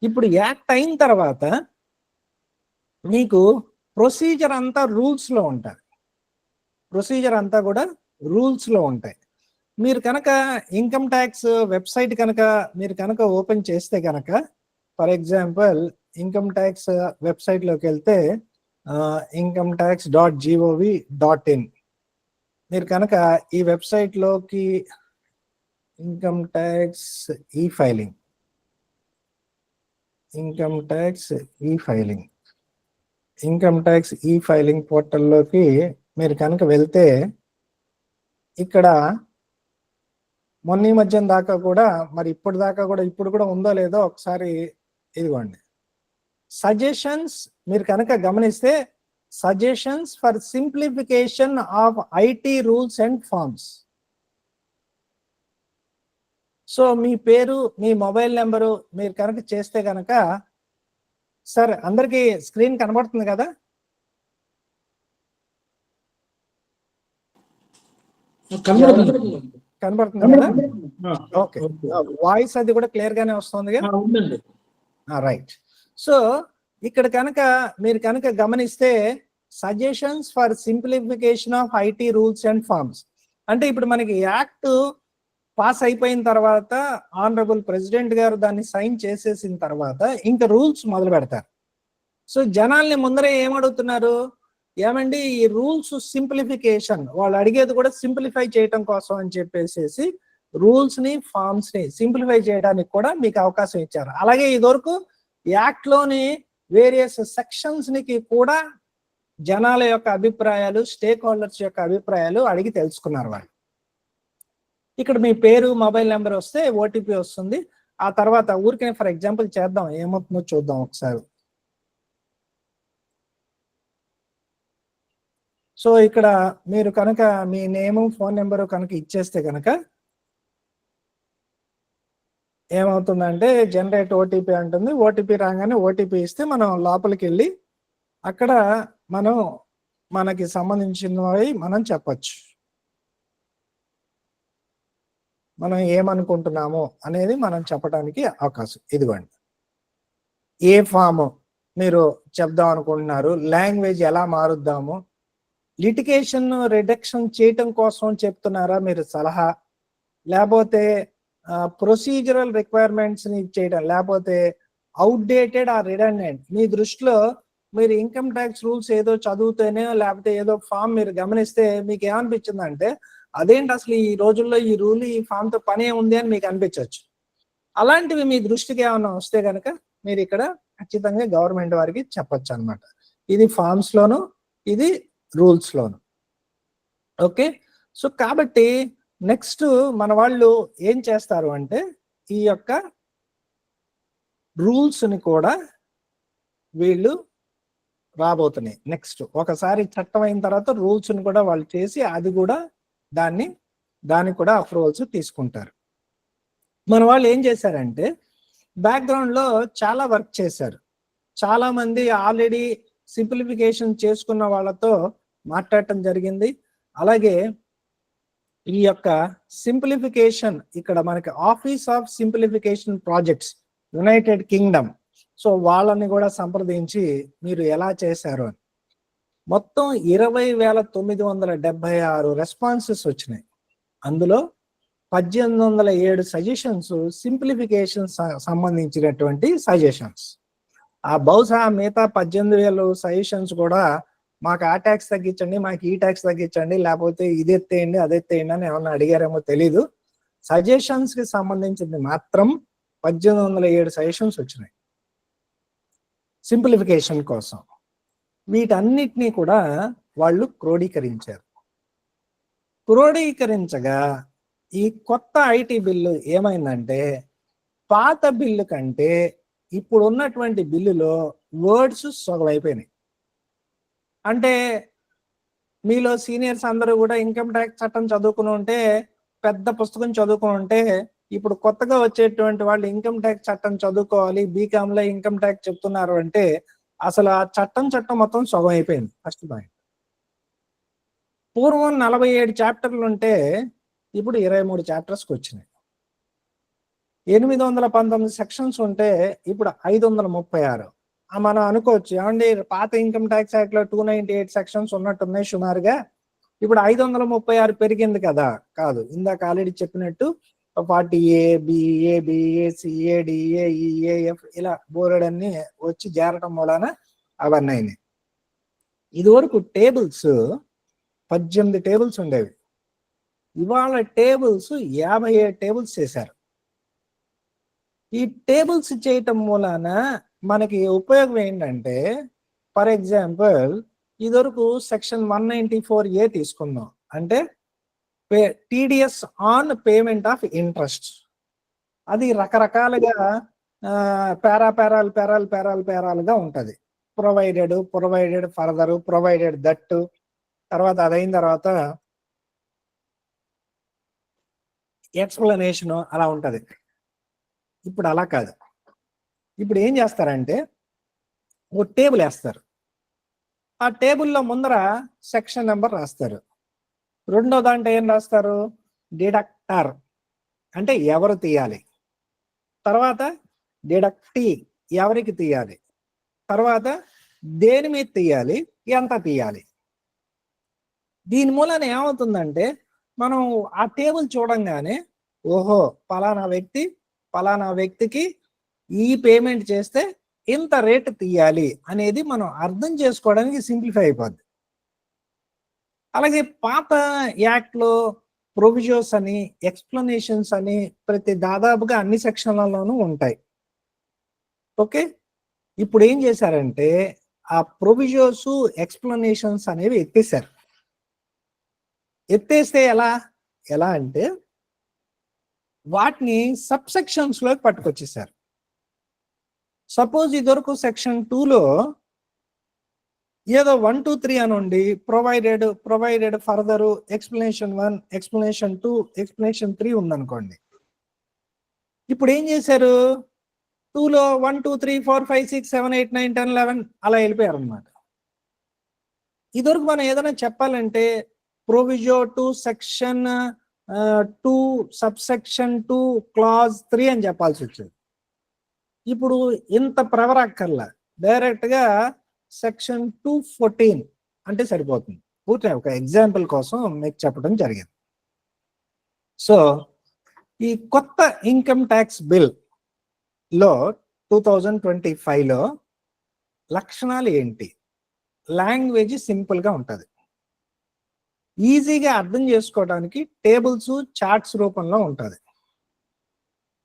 ఇప్పుడు యాక్ట్ అయిన తర్వాత మీకు ప్రొసీజర్ అంతా రూల్స్లో ఉంటుంది, ప్రొసీజర్ అంతా కూడా రూల్స్లో ఉంటాయి. మీరు కనుక ఇన్కమ్ ట్యాక్స్ వెబ్సైట్ కనుక మీరు కనుక ఓపెన్ చేస్తే కనుక, ఫర్ ఎగ్జాంపుల్ ఇన్కమ్ ట్యాక్స్ వెబ్సైట్లోకి వెళ్తే incometax.gov.in మీరు కనుక ఈ వెబ్సైట్లోకి ఇన్కమ్ ట్యాక్స్ ఈ ఫైలింగ్ పోర్టల్లోకి మీరు కనుక వెళ్తే ఇక్కడ మొన్న ఈ మధ్యం దాకా కూడా మరి ఇప్పుడు కూడా ఉందో లేదో ఒకసారి ఇదిగోండి సజెషన్స్. మీరు కనుక గమనిస్తే suggestions for simplification of IT rules and forms. So మీ పేరు, మీ మొబైల్ నెంబరు మీరు కనుక చేస్తే కనుక, సార్ అందరికీ స్క్రీన్ కనబడుతుంది కదా? కనబడుతుంది కదా? ఓకే, వాయిస్ అది కూడా క్లియర్ గానే వస్తుంది కదా? రైట్. సో ఇక్కడ కనుక మీరు కనుక గమనిస్తే suggestions for simplification of IT rules and forms అంటే ఇప్పుడు మనకి యాక్ట్ పాస్ అయిపోయిన తర్వాత ఆనరబుల్ ప్రెసిడెంట్ గారు దాన్ని సైన్ చేసేసిన తర్వాత ఇంకా రూల్స్ మొదలు పెడతారు. సో జనాల్ని ముందరే ఏమడుగుతున్నారు, ఏమండి ఈ రూల్స్ సింప్లిఫికేషన్, వాళ్ళు అడిగేది కూడా సింప్లిఫై చేయటం కోసం అని చెప్పేసి రూల్స్ ని ఫార్మ్స్ ని సింప్లిఫై చేయడానికి కూడా మీకు అవకాశం ఇచ్చారు. అలాగే ఇదివరకు యాక్ట్ లోని వేరియస్ సెక్షన్స్ కి కూడా జనాల యొక్క అభిప్రాయాలు, స్టేక్ హోల్డర్స్ యొక్క అభిప్రాయాలు అడిగి తెలుసుకున్నారు వాళ్ళు. ఇక్కడ మీ పేరు, మొబైల్ నెంబర్ వస్తే ఓటీపీ వస్తుంది. ఆ తర్వాత ఊరికే ఫర్ ఎగ్జాంపుల్ చేద్దాం, ఏమవుతుందో చూద్దాం ఒకసారి. సో ఇక్కడ మీరు కనుక మీ నేము, ఫోన్ నెంబరు కనుక ఇచ్చేస్తే కనుక ఏమవుతుందంటే జనరేట్ ఓటీపీ అంటుంది. ఓటీపీ రాగానే ఓటీపీ ఇస్తే మనం లోపలికి వెళ్ళి అక్కడ మనకి సంబంధించినవి మనం చెప్పచ్చు. మనం ఏమనుకుంటున్నాము అనేది మనం చెప్పడానికి అవకాశం. ఇదిగోండి, ఏ ఫామ్ మీరు చెప్దాం అనుకుంటున్నారు, లాంగ్వేజ్ ఎలా మారుద్దాము, లిటిగేషన్ రిడక్షన్ చేయటం కోసం చెప్తున్నారా మీరు సలహా, లేకపోతే ప్రొసీజరల్ రిక్వైర్మెంట్స్ ని చేయడం, లేకపోతే అవుట్డేటెడ్ ఆర్ రిడెండెంట్. మీ దృష్టిలో మీరు ఇన్కమ్ ట్యాక్స్ రూల్స్ ఏదో చదివితేనే, లేకపోతే ఏదో ఫామ్ మీరు గమనిస్తే మీకు ఏమనిపించిందంటే అదేంటి అసలు ఈ రోజుల్లో ఈ రూల్, ఈ ఫామ్ తో పనే ఉంది అని మీకు అనిపించవచ్చు. అలాంటివి మీ దృష్టికి ఏమైనా వస్తే కనుక మీరు ఇక్కడ ఖచ్చితంగా గవర్నమెంట్ వారికి చెప్పొచ్చు అనమాట. ఇది ఫార్మ్స్ లోను, ఇది రూల్స్ లోను. ఓకే, సో కాబట్టి నెక్స్ట్ మన వాళ్ళు ఏం చేస్తారు అంటే ఈ యొక్క రూల్స్ ని కూడా వీళ్ళు రాబోతున్నాయి. నెక్స్ట్ ఒకసారి చట్టం అయిన తర్వాత రూల్స్ ని కూడా వాళ్ళు చేసి అది కూడా దానికి కూడా అప్రూవల్స్ తీసుకుంటారు. మన వాళ్ళు ఏం చేశారంటే బ్యాక్గ్రౌండ్ లో చాలా వర్క్ చేశారు. చాలా మంది ఆల్రెడీ సింప్లిఫికేషన్ చేసుకున్న వాళ్ళతో మాట్లాడటం జరిగింది. అలాగే ఈ యొక్క సింప్లిఫికేషన్ ఇక్కడ మనకి office of simplification projects United Kingdom, so వాళ్ళని కూడా సంప్రదించి మీరు ఎలా చేశారు అని మొత్తం 20,976 రెస్పాన్సెస్ వచ్చినాయి. అందులో 1807 సజెషన్స్ సింప్లిఫికేషన్ సంబంధించినటువంటి సజెషన్స్. ఆ బహుశా మిగతా 18,000 సజెషన్స్ కూడా మాకు ఆ ట్యాక్స్ తగ్గించండి, మాకు ఈ ట్యాక్స్ తగ్గించండి, లేకపోతే ఇది ఎత్తేయండి అది ఎత్తేయండి అని ఏమన్నా అడిగారేమో తెలీదు. సజెషన్స్ కి సంబంధించింది మాత్రం 1807 సజెషన్స్ వచ్చినాయి సింప్లిఫికేషన్ కోసం. వీటన్నిటినీ కూడా వాళ్ళు క్రోడీకరించారు. క్రోడీకరించగా ఈ కొత్త ఐటీ బిల్లు ఏమైందంటే పాత బిల్లు కంటే ఇప్పుడు ఉన్నటువంటి బిల్లులో వర్డ్స్ సగం అయిపోయినాయి. అంటే మీలో సీనియర్స్ అందరూ కూడా ఇన్కమ్ ట్యాక్స్ చట్టం చదువుకుని ఉంటే, పెద్ద పుస్తకం చదువుకుని ఉంటే, ఇప్పుడు కొత్తగా వచ్చేటువంటి వాళ్ళు ఇన్కమ్ ట్యాక్స్ చట్టం చదువుకోవాలి, బీకామ్ లో ఇన్కమ్ ట్యాక్స్ చెప్తున్నారు అంటే అసలు ఆ చట్టం మొత్తం సగం అయిపోయింది. First point. పూర్వం 47 చాప్టర్లు ఉంటే ఇప్పుడు 23 చాప్టర్స్కి వచ్చినాయి. 819 సెక్షన్స్ ఉంటే ఇప్పుడు 536. మనం అనుకోవచ్చు ఏమండి పాత ఇన్కమ్ ట్యాక్స్ యాక్ట్ లో 298 సెక్షన్స్ ఉన్నట్టున్నాయి సుమారుగా, ఇప్పుడు 536 పెరిగింది కదా. కాదు, ఇందాక ఆల్రెడీ చెప్పినట్టు 40A, BA, BAC, AD, AE, AF ఇలా బోర్డన్ని వచ్చి చేరటం మూలాన అవన్నీ అయినాయి. ఇదివరకు టేబుల్స్ 18 టేబుల్స్ ఉండేవి, ఇవాళ టేబుల్స్ 57 టేబుల్స్ చేశారు. ఈ టేబుల్స్ చేయటం మూలాన మనకి ఉపయోగం ఏంటంటే, ఫర్ ఎగ్జాంపుల్ ఇదివరకు సెక్షన్ 194A తీసుకుందాం, అంటే TDS on payment of interest. అది రకరకాలుగా పేరాలుగా ఉంటది. ప్రొవైడెడ్ ఫర్దర్, ప్రొవైడెడ్ దట్, తర్వాత అదైన తర్వాత ఎక్స్ప్లెనేషన్ అలా ఉంటది. ఇప్పుడు అలా కాదు. ఇప్పుడు ఏం చేస్తారంటే ఓ టేబుల్ వేస్తారు, ఆ టేబుల్లో ముందర సెక్షన్ నెంబర్ రాస్తారు. రెండో దాంట్లో ఏం రాస్తారు, డిడక్టర్ అంటే ఎవరు తీయాలి, తర్వాత డిడక్టీ ఎవరికి తీయాలి, తర్వాత దేని మీద తీయాలి, ఎంత తీయాలి. దీని మూలన ఏమవుతుందంటే మనం ఆ టేబుల్ చూడంగానే ఓహో పలానా వ్యక్తికి ఈ పేమెంట్ చేస్తే ఇంత రేట్ తీయాలి అనేది మనం అర్థం చేసుకోవడానికి సింప్లిఫై అయిపోద్ది. అలాగే పాత యాక్ట్ లో ప్రొవిజన్స్ అని, ఎక్స్ప్లెనేషన్స్ అని ప్రతి దాదాపుగా అన్ని సెక్షన్లలోనూ ఉంటాయి. ఓకే, ఇప్పుడు ఏం చేశారంటే ఆ ప్రొవిజన్స్, ఎక్స్ప్లెనేషన్స్ అనేవి ఎత్తేసారు. ఎత్తేస్తే ఎలా అంటే వాటిని సబ్ సెక్షన్స్ లోకి పట్టుకొచ్చేసారు. సపోజ్ ఇదివరకు సెక్షన్ 2లో ఏదో 1, 2, 3 అని ఉండి provided further explanation 1, explanation 2, explanation 3 ఉందనుకోండి. ఇప్పుడు ఏం చేశారు, 2లో 1, 2, 3, 4, 5, 6, 7, 8, 9, 10, 11 అలా వెళ్ళిపోయారు అనమాట. ఇదివరకు మనం ఏదైనా చెప్పాలంటే ప్రొవిజో 2 సెక్షన్ 2 సబ్సెక్షన్ 2 క్లాజ్ 3 అని చెప్పాల్సి వచ్చేది. ఇప్పుడు ఇంత ప్రవరక్కర్లా, డైరెక్ట్ గా సెక్షన్ 214 అంటే సరిపోతుంది. పూర్తిగా ఒక ఎగ్జాంపుల్ కోసం మీకు చెప్పడం జరిగింది. సో ఈ కొత్త ఇన్కమ్ ట్యాక్స్ బిల్ లో 2025లో లక్షణాలు ఏంటి? లాంగ్వేజ్ సింపుల్ గా ఉంటుంది, ఈజీగా అర్థం చేసుకోవడానికి టేబుల్స్, చార్ట్స్ రూపంలో ఉంటుంది.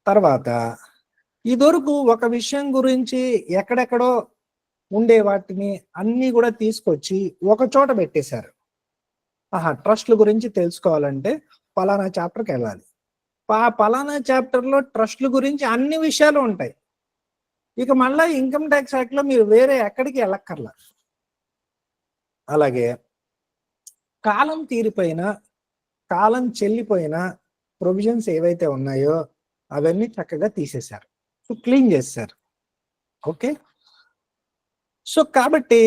తర్వాత ఇదివరకు ఒక విషయం గురించి ఎక్కడెక్కడో ఉండే వాటిని అన్ని కూడా తీసుకొచ్చి ఒక చోట పెట్టేశారు. ట్రస్ట్ల గురించి తెలుసుకోవాలంటే పలానా చాప్టర్కి వెళ్ళాలి. పలానా చాప్టర్లో ట్రస్ట్ల గురించి అన్ని విషయాలు ఉంటాయి. ఇక మళ్ళీ ఇన్కమ్ ట్యాక్స్ యాక్ట్ లో మీరు వేరే ఎక్కడికి వెళ్ళక్కర్లా. అలాగే కాలం తీరిపోయినా, కాలం చెల్లిపోయిన ప్రొవిజన్స్ ఏవైతే ఉన్నాయో అవన్నీ చక్కగా తీసేశారు, క్లీన్ చేశారు. ఓకే, సో కాబట్టి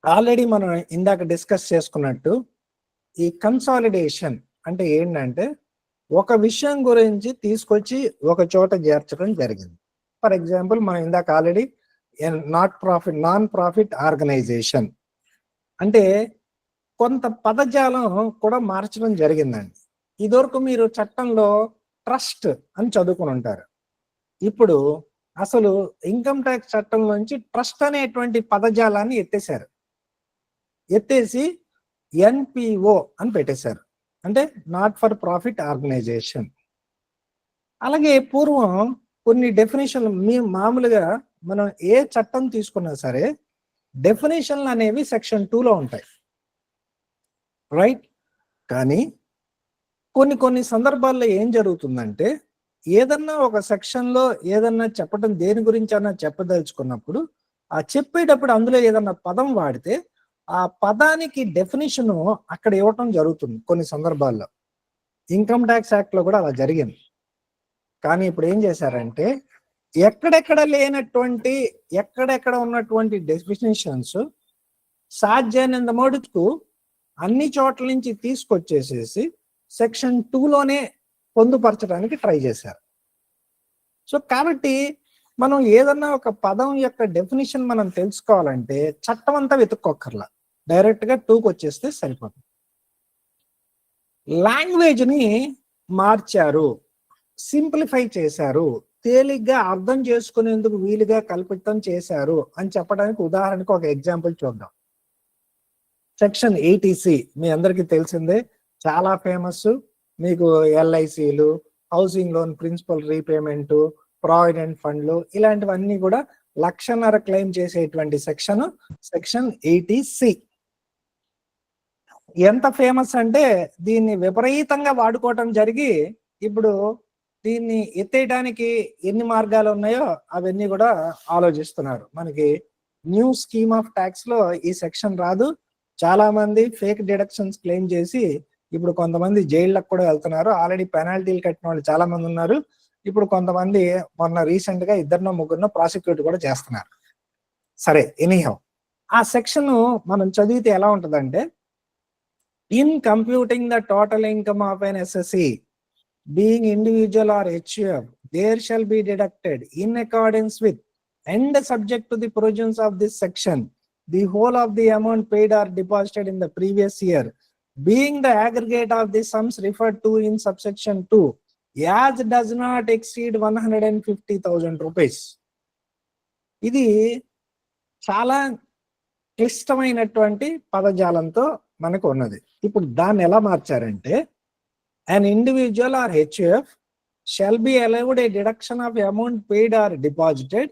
ఆల్రెడీ మనం ఇందాక డిస్కస్ చేసుకున్నట్టు ఈ కన్సాలిడేషన్ అంటే ఏంటంటే ఒక విషయం గురించి తీసుకొచ్చి ఒక చోట చేర్చడం జరిగింది. ఫర్ ఎగ్జాంపుల్ మనం ఇందాక ఆల్రెడీ నాన్ ప్రాఫిట్ ఆర్గనైజేషన్ అంటే కొంత పదజాలం కూడా మార్చడం జరిగిందండి. ఇదివరకు మీరు చట్టంలో ట్రస్ట్ అని చదువుకుని ఉంటారు. ఇప్పుడు అసలు ఇన్కమ్ ట్యాక్స్ చట్టం నుంచి ట్రస్ట్ అనేటువంటి పదజాలాన్ని ఎత్తేసి ఎన్పిఓ అని పెట్టేశారు, అంటే నాట్ ఫర్ ప్రాఫిట్ ఆర్గనైజేషన్. అలాగే పూర్వం కొన్ని డెఫినేషన్లు మామూలుగా మనం ఏ చట్టం తీసుకున్నా సరే డెఫినేషన్లు అనేవి సెక్షన్ 2లో ఉంటాయి, రైట్? కానీ కొన్ని సందర్భాల్లో ఏం జరుగుతుందంటే ఏదన్నా ఒక సెక్షన్లో ఏదన్నా చెప్పడం, దేని గురించి అన్నా చెప్పదలుచుకున్నప్పుడు ఆ చెప్పేటప్పుడు అందులో ఏదన్నా పదం వాడితే ఆ పదానికి డెఫినేషన్ అక్కడ ఇవ్వటం జరుగుతుంది కొన్ని సందర్భాల్లో. ఇన్కమ్ ట్యాక్స్ యాక్ట్ లో కూడా అలా జరిగింది. కానీ ఇప్పుడు ఏం చేశారంటే ఎక్కడెక్కడ ఉన్నటువంటి డెఫినేషన్స్ సాధ్యమైనంత మటుకు అన్ని చోట్ల నుంచి తీసుకొచ్చేసేసి సెక్షన్ 2లోనే పొందుపరచడానికి ట్రై చేశారు. సో కాబట్టి మనం ఏదన్నా ఒక పదం యొక్క డెఫినేషన్ మనం తెలుసుకోవాలంటే చట్టం అంతా వెతుక్కోక్కర్లా, డైరెక్ట్ గా 2కి వచ్చేస్తే సరిపోతుంది. లాంగ్వేజ్ ని మార్చారు, సింప్లిఫై చేశారు, తేలిగ్గా అర్థం చేసుకునేందుకు వీలుగా కల్పితం చేశారు అని చెప్పడానికి ఉదాహరణకు ఒక ఎగ్జాంపుల్ చూద్దాం. సెక్షన్ 80C మీ అందరికీ తెలిసిందే, చాలా ఫేమస్. మీకు ఎల్ఐసీలు, housing loan principal repayment, provident ఫండ్లు ఇలాంటివన్నీ కూడా 1,00,000 క్లెయిమ్ చేసేటువంటి సెక్షన్ 80C. ఎంత ఫేమస్ అంటే దీన్ని విపరీతంగా వాడుకోవటం జరిగి ఇప్పుడు దీన్ని ఎత్తేయడానికి ఎన్ని మార్గాలు ఉన్నాయో అవన్నీ కూడా ఆలోచిస్తున్నారు. మనకి న్యూ స్కీమ్ ఆఫ్ ట్యాక్స్ లో ఈ సెక్షన్ రాదు. చాలా మంది ఫేక్ డిడక్షన్స్ క్లెయిమ్ చేసి ఇప్పుడు కొంతమంది జైళ్ళకు కూడా వెళ్తున్నారు. ఆల్రెడీ పెనాల్టీలు కట్టిన వాళ్ళు చాలా మంది ఉన్నారు. ఇప్పుడు కొంతమంది మొన్న రీసెంట్ గా 2-3 ప్రాసిక్యూట్ కూడా చేస్తున్నారు. సరే, ఎనీహౌ ఆ సెక్షన్ మనం చదివితే ఎలా ఉంటుందంటే, in computing the total income of an assessee being individual or HUF, there shall be deducted in accordance with and subject to the provisions of this section the whole of the amount paid or deposited in the previous year being the aggregate of the sums referred to in subsection 2 as does not exceed 150,000 rupees. ఇది చాలా క్లిష్టమైనటువంటి పదజాలంతో మనకు ఉన్నది. ఇప్పుడు దాన్ని ఎలా మార్చారంటే, an individual or HUF shall be allowed a deduction of amount paid or deposited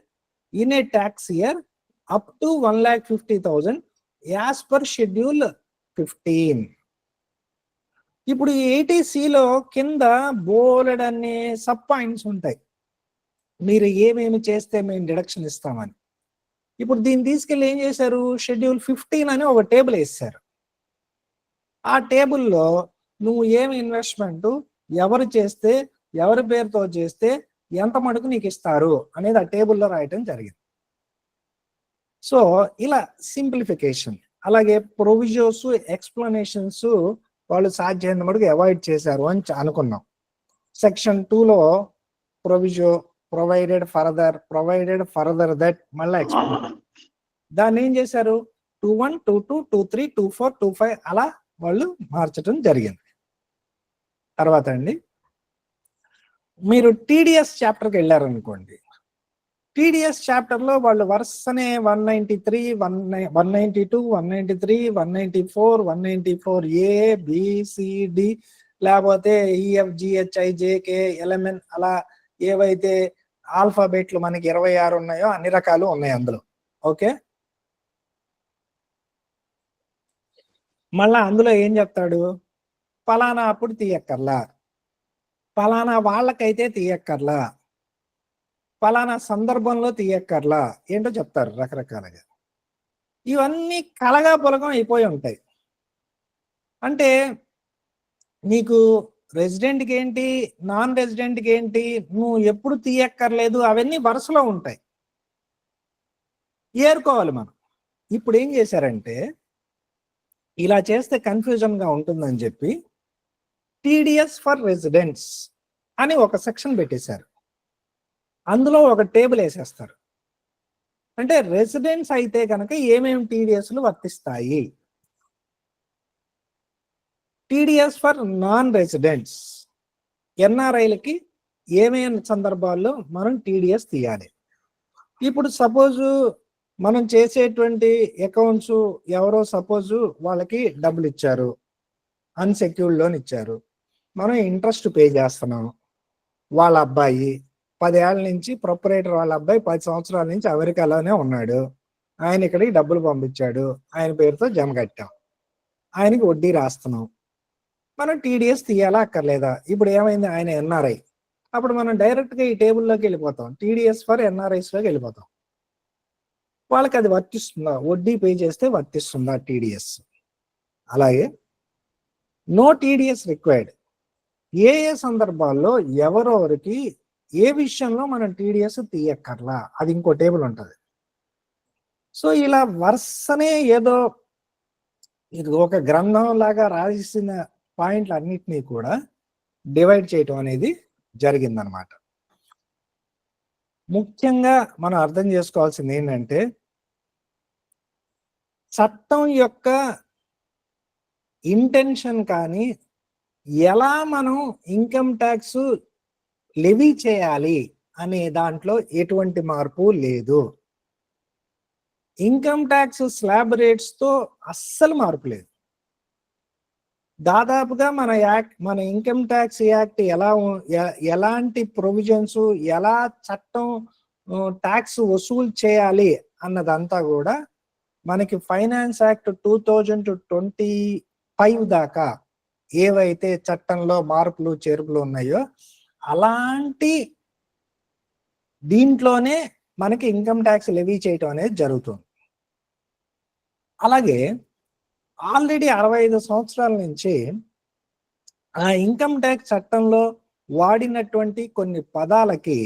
in a tax year up to 1,50,000 as per schedule 15. ఇప్పుడు 80Cలో కింద బోలెడ్ అనే సబ్ పాయింట్స్ ఉంటాయి, మీరు ఏమేమి చేస్తే మేము డిడక్షన్ ఇస్తామని. ఇప్పుడు దీన్ని తీసుకెళ్ళి ఏం చేశారు, షెడ్యూల్ 15 అని ఒక టేబుల్ వేసారు. ఆ టేబుల్లో నువ్వు ఏమి ఇన్వెస్ట్మెంట్ ఎవరు చేస్తే, ఎవరి పేరుతో చేస్తే ఎంత మటుకు నీకు ఇస్తారు అనేది ఆ టేబుల్లో రాయటం జరిగింది. సో ఇలా సింప్లిఫికేషన్. అలాగే ప్రొవిజోస్, ఎక్స్ప్లెనేషన్స్ వాళ్ళు సాధ్యమైన మటుకు అవాయిడ్ చేశారు అని అనుకున్నాం. సెక్షన్ 2లో ప్రొవిజో ప్రొవైడెడ్ ఫర్దర్ దట్ మళ్ళీ ఎక్స్ప్లెయిన్. దాన్ని ఏం చేశారు, 2(1), 2(2), 2(3), 2(4), 2(5) అలా వాళ్ళు మార్చడం జరిగింది. తర్వాత అండి, మీరు TDS చాప్టర్కి వెళ్ళారనుకోండి, TDS చాప్టర్లో వాళ్ళు వరుసనే 193, 192, 193, 194, 194A, BCD, లేకపోతే EFGHIJK, LMN అలా ఏవైతే ఆల్ఫాబెట్లు మనకి 26 ఉన్నాయో అన్ని రకాలు ఉన్నాయి అందులో. ఓకే, మళ్ళా అందులో ఏం చెప్తాడు, ఫలానా అప్పుడు తీయక్కర్లా, ఫలానా వాళ్ళకైతే తీయక్కర్లా, ఫలానా సందర్భంలో తీయక్కర్లా, ఏంటో చెప్తారు రకరకాలుగా. ఇవన్నీ కలగా పొలగం అయిపోయి ఉంటాయి. అంటే నీకు రెసిడెంట్కి ఏంటి, నాన్ రెసిడెంట్కి ఏంటి, నువ్వు ఎప్పుడు తీయక్కర్లేదు, అవన్నీ వరుసలో ఉంటాయి, ఏరుకోవాలి మనం. ఇప్పుడు ఏం చేశారంటే, ఇలా చేస్తే కన్ఫ్యూజన్గా ఉంటుందని చెప్పి TDS ఫర్ రెసిడెంట్స్ అని ఒక సెక్షన్ పెట్టేశారు. అందులో ఒక టేబుల్ వేసేస్తారు. అంటే రెసిడెంట్స్ అయితే కనుక ఏమేమి TDSలు వర్తిస్తాయి, TDS ఫర్ నాన్ రెసిడెంట్స్, NRIలకి ఏమేమి సందర్భాల్లో మనం TDS తీయాలి. ఇప్పుడు సపోజు మనం చేసేటువంటి అకౌంట్స్ ఎవరో సపోజు వాళ్ళకి డబ్బులు ఇచ్చారు, అన్సెక్యూర్డ్ లోన్ ఇచ్చారు, మనం ఇంట్రెస్ట్ పే చేస్తున్నాం. వాళ్ళ అబ్బాయి 10 ఏళ్ళ నుంచి, ప్రొపరేటర్ వాళ్ళ అబ్బాయి 10 సంవత్సరాల నుంచి అమెరికాలోనే ఉన్నాడు, ఆయన ఇక్కడికి డబ్బులు పంపించాడు, ఆయన పేరుతో జమ కట్టాం, ఆయనకి వడ్డీ రాస్తున్నాం, మనం TDS తీయాలా అక్కర్లేదా? ఇప్పుడు ఏమైంది, ఆయన NRI, అప్పుడు మనం డైరెక్ట్గా ఈ టేబుల్లోకి వెళ్ళిపోతాం, TDS ఫర్ NRIస్లోకి వెళ్ళిపోతాం. వాళ్ళకి అది వర్తిస్తుందా, వడ్డీ పే చేస్తే వర్తిస్తుందా TDS? అలాగే నో TDS రిక్వైర్డ్, ఏ సందర్భాల్లో ఎవరెవరికి ఏ విషయంలో మనం TDS తీయక్కర్లా, అది ఇంకో టేబుల్ ఉంటుంది. సో ఇలా వరుసనే ఏదో ఇది ఒక గ్రంథం లాగా రాసిన పాయింట్లు అన్నిటినీ కూడా డివైడ్ చేయటం అనేది జరిగిందనమాట. ముఖ్యంగా మనం అర్థం చేసుకోవాల్సింది ఏంటంటే, చట్టం యొక్క ఇంటెన్షన్ కానీ ఎలా మనం ఇన్కమ్ ట్యాక్స్ లెవీ చేయాలి అనే దాంట్లో ఎటువంటి మార్పు లేదు. ఇన్కమ్ ట్యాక్స్ స్లాబ్ రేట్స్తో అస్సలు మార్పు లేదు. దాదాపుగా మన ఇన్కమ్ ట్యాక్స్ యాక్ట్ ఎలాంటి ప్రొవిజన్స్, ఎలా చట్టం ట్యాక్స్ వసూలు చేయాలి అన్నదంతా కూడా మనకి ఫైనాన్స్ యాక్ట్ 2025 దాకా ఏవైతే చట్టంలో మార్పులు చేర్పులు ఉన్నాయో అలాంటి దీంట్లోనే మనకి ఇన్కమ్ ట్యాక్స్ లెవీ చేయటం అనేది జరుగుతుంది. అలాగే ఆల్రెడీ 65 సంవత్సరాల నుంచి ఆ ఇన్కమ్ ట్యాక్స్ చట్టంలో వాడినటువంటి కొన్ని పదాలకి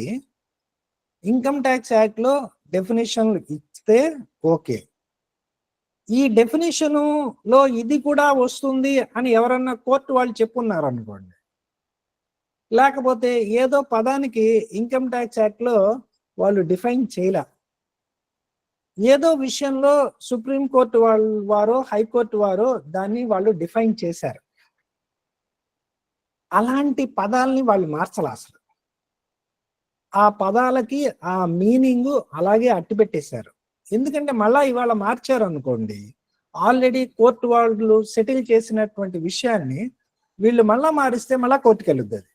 ఇన్కమ్ ట్యాక్స్ యాక్ట్ లో డెఫినేషన్లు ఇస్తే ఓకే, ఈ డెఫినేషన్ లో ఇది కూడా వస్తుంది అని ఎవరన్నా కోర్టు వాళ్ళు చెప్పున్నారు అనుకోండి, లేకపోతే ఏదో పదానికి ఇన్కమ్ ట్యాక్స్ యాక్ట్ లో వాళ్ళు డిఫైన్ చేయలే, ఏదో విషయంలో సుప్రీంకోర్టు వారో హైకోర్టు వారో దాన్ని వాళ్ళు డిఫైన్ చేశారు. అలాంటి పదాలని వాళ్ళు మార్చాలి అసలు. ఆ పదాలకి ఆ మీనింగ్ అలాగే అట్టిపెట్టేశారు. ఎందుకంటే మళ్ళా ఇవాళ మార్చారు అనుకోండి, ఆల్రెడీ కోర్టు వాళ్ళు సెటిల్ చేసినటువంటి విషయాన్ని వీళ్ళు మళ్ళా మారిస్తే మళ్ళా కోర్టుకి వెళ్ళుద్ది, అది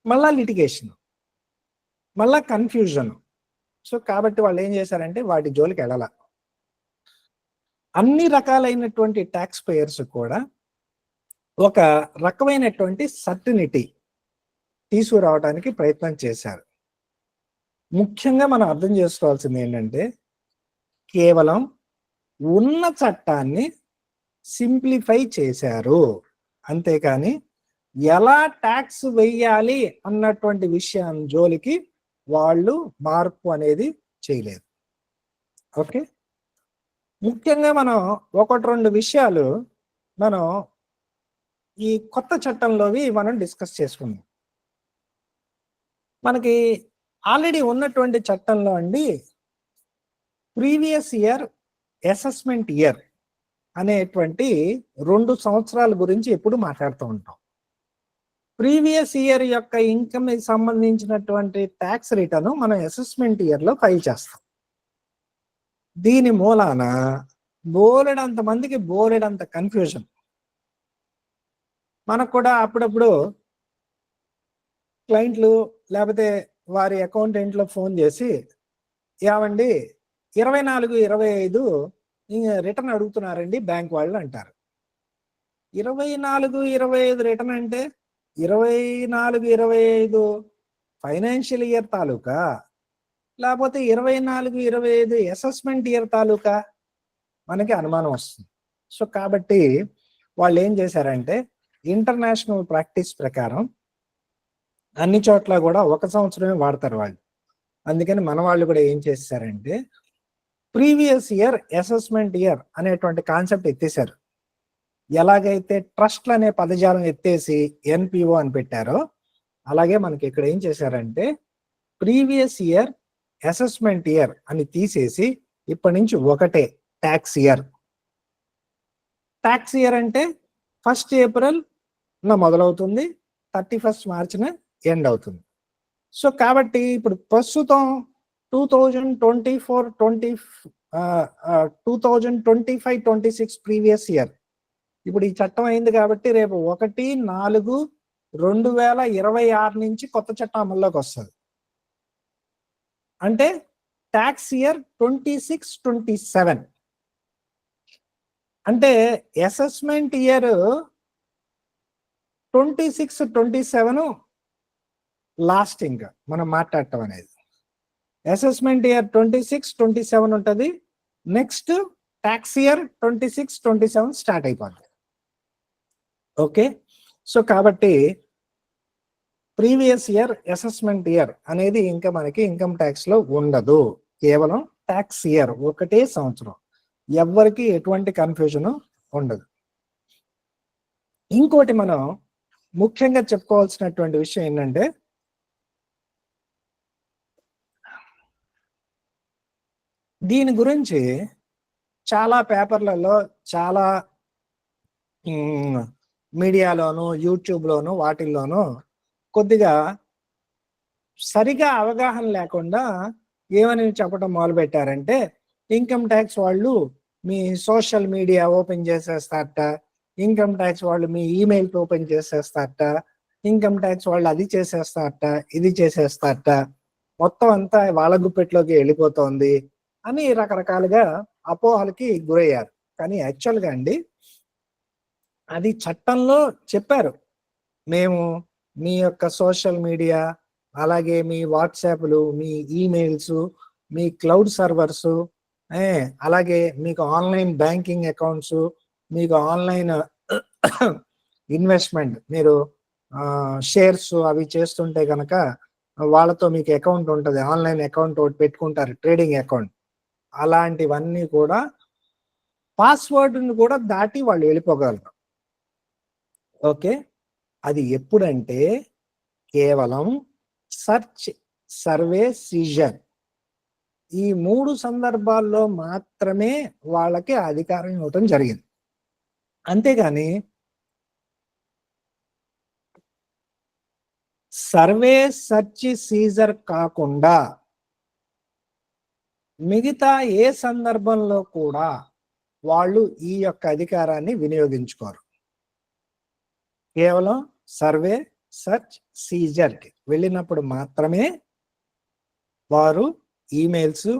మళ్ళా లిటిగేషన్, మళ్ళా కన్ఫ్యూజన్. సో కాబట్టి వాళ్ళు ఏం చేశారంటే వాటి జోలికి వెళ్ళాల. అన్ని రకాలైనటువంటి ట్యాక్స్ పేయర్స్ కూడా ఒక రకమైనటువంటి సర్టినిటీ తీసుకురావడానికి ప్రయత్నం చేశారు. ముఖ్యంగా మనం అర్థం చేసుకోవాల్సింది ఏంటంటే, కేవలం ఉన్న చట్టాన్ని సింప్లిఫై చేశారు, అంతేకాని ఎలా ట్యాక్స్ వెయ్యాలి అన్నటువంటి విషయం జోలికి వాళ్ళు మార్పు అనేది చేయలేదు. ఓకే, ముఖ్యంగా మనం ఒకటి రెండు విషయాలు మనం ఈ కొత్త చట్టంలోవి మనం డిస్కస్ చేసుకుందాం. మనకి ఆల్రెడీ ఉన్నటువంటి చట్టంలో అండి ప్రీవియస్ ఇయర్ అసెస్మెంట్ ఇయర్ అనేటువంటి 2 సంవత్సరాల గురించి ఎప్పుడు మాట్లాడుతూ ఉంటాం. ప్రీవియస్ ఇయర్ యొక్క ఇన్కమ్ సంబంధించినటువంటి ట్యాక్స్ రిటర్న్ మనం అసెస్మెంట్ ఇయర్ లో ఫైల్ చేస్తాం. దీని మూలాన బోలెడంత మందికి బోలెడంత కన్ఫ్యూజన్. మనకు కూడా అప్పుడప్పుడు క్లయింట్లు లేకపోతే వారి అకౌంటెంట్లో ఫోన్ చేసి, ఏమండి 24-25 రిటర్న్ అడుగుతున్నారండి బ్యాంక్ వాళ్ళు అంటారు. 24-25 రిటర్న్ అంటే 24-25 ఫైనాన్షియల్ ఇయర్ తాలూకా, లేకపోతే 24-25 అసెస్మెంట్ ఇయర్ తాలూకా, మనకి అనుమానం వస్తుంది. సో కాబట్టి వాళ్ళు ఏం చేశారంటే ఇంటర్నేషనల్ ప్రాక్టీస్ ప్రకారం అన్ని చోట్ల కూడా 1 సంవత్సరమే వాడతారు వాళ్ళు. అందుకని మన వాళ్ళు కూడా ఏం చేశారంటే ప్రీవియస్ ఇయర్ అసెస్మెంట్ ఇయర్ అనేటువంటి కాన్సెప్ట్ ఎత్తేసారు. ఎలాగైతే ట్రస్ట్లు అనే పదజాలం ఎత్తేసి ఎన్పిఓ అని పెట్టారో, అలాగే మనకి ఇక్కడ ఏం చేశారంటే ప్రీవియస్ ఇయర్ అసెస్మెంట్ ఇయర్ అని తీసేసి ఇప్పటి నుంచి ఒకటే ట్యాక్స్ ఇయర్. ట్యాక్స్ ఇయర్ అంటే 1st ఏప్రిల్ మొదలవుతుంది, 31st మార్చిన ఎండ్ అవుతుంది. సో కాబట్టి ఇప్పుడు ప్రస్తుతం 2024-25-26 ప్రీవియస్ ఇయర్, ఇప్పుడు ఈ చట్టం అయింది కాబట్టి రేపు 1-4-2026 నుంచి కొత్త చట్టం అమల్లోకి వస్తుంది. అంటే ట్యాక్స్ ఇయర్ 26-27, అంటే అసెస్మెంట్ ఇయర్ 26-27 లాస్ట్ ఇంకా మనం మాట్లాడటం అనేది. అసెస్మెంట్ ఇయర్ 26-27 ఉంటుంది, నెక్స్ట్ ట్యాక్స్ ఇయర్ 26-27 స్టార్ట్ అయిపోతుంది. ఓకే, సో కాబట్టి ప్రీవియస్ ఇయర్ అసెస్మెంట్ ఇయర్ అనేది ఇంకా మనకి ఇన్కమ్ ట్యాక్స్ లో ఉండదు, కేవలం ట్యాక్స్ ఇయర్ ఒకటే సంవత్సరం, ఎవ్వరికి ఎటువంటి కన్ఫ్యూజన్ ఉండదు. ఇంకోటి మనం ముఖ్యంగా చెప్పుకోవాల్సినటువంటి విషయం ఏంటంటే, దీని గురించి చాలా పేపర్లలో, చాలా మీడియాలోను, యూట్యూబ్లోను, వాటిల్లోనూ కొద్దిగా సరిగా అవగాహన లేకుండా ఏమని చెప్పడం మొదలు పెట్టారంటే, ఇన్కమ్ ట్యాక్స్ వాళ్ళు మీ సోషల్ మీడియా ఓపెన్ చేసేస్తారట, ఇన్కమ్ ట్యాక్స్ వాళ్ళు మీ ఈమెయిల్ ఓపెన్ చేసేస్తారట, ఇన్కమ్ ట్యాక్స్ వాళ్ళు అది చేసేస్తారట, ఇది చేసేస్తారట, మొత్తం అంతా వాళ్ళ గుప్పెట్లోకి వెళ్ళిపోతోంది అని రకరకాలుగా అపోహలకి గురయ్యారు. కానీ యాక్చువల్గా అండి అది చట్టంలో చెప్పారు, మేము మీ యొక్క సోషల్ మీడియా, అలాగే మీ వాట్సాప్లు, మీ ఈమెయిల్స్, మీ క్లౌడ్ సర్వర్స్, అలాగే మీకు ఆన్లైన్ బ్యాంకింగ్ అకౌంట్స్, మీకు ఆన్లైన్ ఇన్వెస్ట్మెంట్, మీరు షేర్స్ అవి చేస్తుంటే కనుక వాళ్ళతో మీకు అకౌంట్ ఉంటుంది, ఆన్లైన్ అకౌంట్ ఒకటి పెట్టుకుంటారు, ట్రేడింగ్ అకౌంట్, అలాంటివన్నీ కూడా పాస్వర్డ్ని కూడా దాటి వాళ్ళు వెళ్ళిపోగలరు. ఓకే, అది ఎప్పుడంటే కేవలం సర్చ్, సర్వే, సీజర్ ఈ 3 సందర్భాల్లో మాత్రమే వాళ్ళకి ఆ అధికారం ఇవ్వటం జరిగింది. అంతేగాని సర్వే, సెర్చ్, సీజర్ కాకుండా మిగతా ఏ సందర్భంలో కూడా వాళ్ళు ఈ యొక్క అధికారాన్ని వినియోగించుకోరు. కేవలం సర్వే, సెర్చ్, సీజర్కి వెళ్ళినప్పుడు మాత్రమే వారు emails,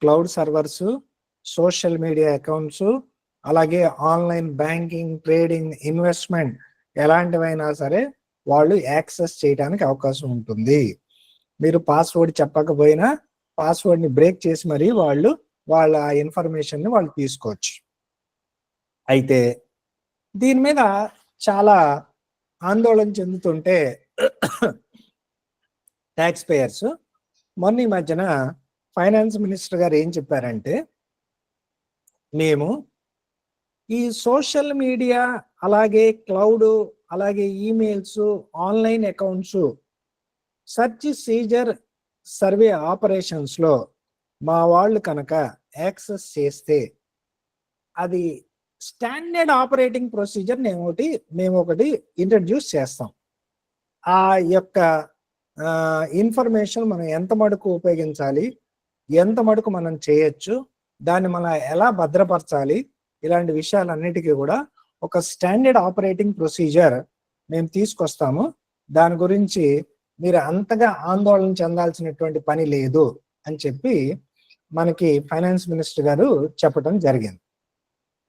cloud servers, social media accounts, అలాగే ఆన్లైన్ బ్యాంకింగ్, ట్రేడింగ్, ఇన్వెస్ట్మెంట్ ఎలాంటివైనా సరే వాళ్ళు యాక్సెస్ చేయడానికి అవకాశం ఉంటుంది. మీరు పాస్వర్డ్ చెప్పకపోయినా పాస్వర్డ్ని బ్రేక్ చేసి మరీ వాళ్ళ ఇన్ఫర్మేషన్ని వాళ్ళు తీసుకోవచ్చు. అయితే దీని మీద చాలా ఆందోళన చెందుతుంటే ట్యాక్స్ పేయర్స్ మొన్న ఈ మధ్యన ఫైనాన్స్ మినిస్టర్ గారు ఏం చెప్పారంటే, మేము ఈ సోషల్ మీడియా, అలాగే క్లౌడ్, అలాగే emails, online accounts, search, seizure, survey ఆపరేషన్స్లో మా వాళ్ళు కనుక యాక్సెస్ చేస్తే అది స్టాండర్డ్ ఆపరేటింగ్ ప్రొసీజర్ మేము ఒకటి ఇంట్రడ్యూస్ చేస్తాం. ఆ యొక్క ఇన్ఫర్మేషన్ మనం ఎంత మటుకు ఉపయోగించాలి, ఎంత మటుకు మనం చేయొచ్చు, దాన్ని మనం ఎలా భద్రపరచాలి, ఇలాంటి విషయాలన్నిటికీ కూడా ఒక స్టాండర్డ్ ఆపరేటింగ్ ప్రొసీజర్ మేము తీసుకొస్తాము. దాని గురించి మీరు అంతగా ఆందోళన చెందాల్సినటువంటి పని లేదు అని చెప్పి మనకి ఫైనాన్స్ మినిస్టర్ గారు చెప్పడం జరిగింది.